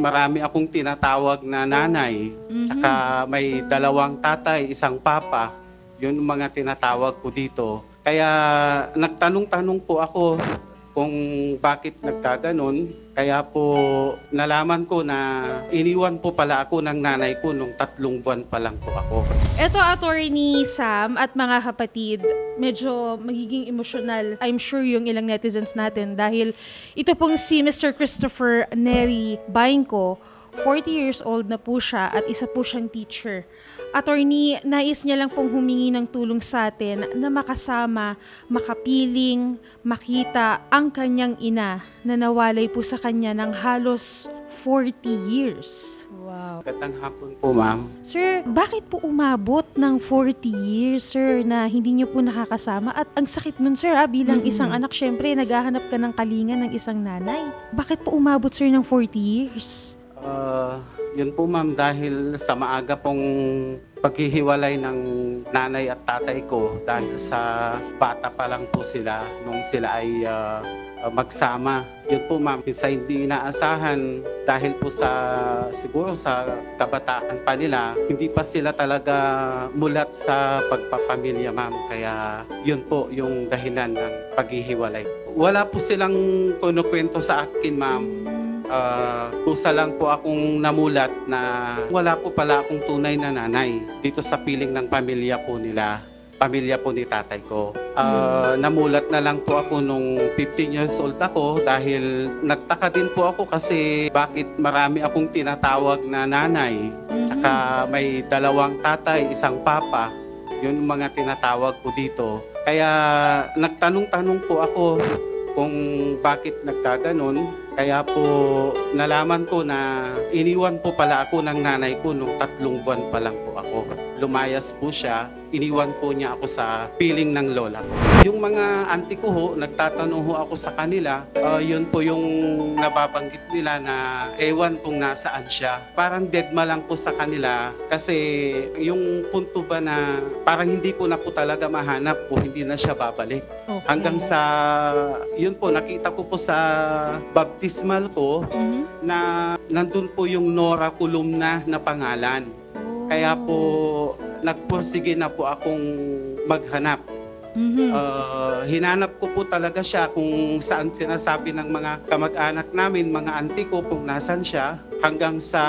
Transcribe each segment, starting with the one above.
marami akong tinatawag na nanay. Tsaka may 2 tatay, 1 papa. Yun ang mga tinatawag ko dito. Kaya nagtanong-tanong po ako kung bakit nagkaganon. Kaya po nalaman ko na iniwan po pala ako ng nanay ko nung 3 buwan pa lang po ako. Eto, Attorney Sam at mga kapatid, medyo magiging emotional, I'm sure, yung ilang netizens natin dahil ito pong si Mr. Christopher Neri Baingco, 40 years old na po siya at isa po siyang teacher. Attorney, nais niya lang pong humingi ng tulong sa atin na makasama, makapiling, makita ang kanyang ina na nawalay po sa kanya ng halos 40 years. Wow. Magandang hapon po, ma'am. Sir, bakit po umabot ng 40 years, sir, na hindi niyo po nakakasama? At ang sakit nun, sir, bilang isang anak, syempre, naghahanap ka ng kalinga ng isang nanay. Bakit po umabot, sir, ng 40 years? Yun po, ma'am, dahil sa maaga pong paghihiwalay ng nanay at tatay ko dahil sa bata pa lang po sila nung sila ay magsama. Yun po, ma'am, sa hindi inaasahan dahil po siguro sa kabataan pa nila, hindi pa sila talaga mulat sa pagpapamilya, ma'am. Kaya yun po yung dahilan ng paghihiwalay. Wala po silang kinukwento sa akin, ma'am. Kusa lang po akong namulat na wala po pala akong tunay na nanay dito sa piling ng pamilya po nila, pamilya po ni tatay ko. Namulat na lang po ako nung 15 years old ako dahil nagtaka din po ako kasi bakit marami akong tinatawag na nanay. Tsaka may 2 tatay, 1 papa. Yun ang mga tinatawag ko dito. Kaya nagtanong-tanong po ako kung bakit nagkaganon. Kaya po nalaman ko na iniwan po pala ako ng nanay ko nung 3 buwan pa lang po ako. Lumayas po siya, iniwan po niya ako sa piling ng lola ko. Yung mga auntie ko ho, nagtatanong ho ako sa kanila, yun po yung nababanggit nila na ewan kung nasaan siya. Parang deadma lang po sa kanila kasi yung punto ba na parang hindi ko na po talaga mahanap po, hindi na siya babalik. Okay. Hanggang sa, yun po, nakita ko po sa baptismal ko na nandun po yung Nora Columna na pangalan. Kaya po, nagpursige na po akong maghanap. Hinanap ko po talaga siya kung saan sinasabi ng mga kamag-anak namin, mga auntie ko kung nasan siya. Hanggang sa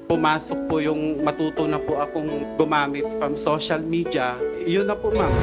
pumasok po yung matuto na po akong gumamit from social media. Yun na po, ma'am.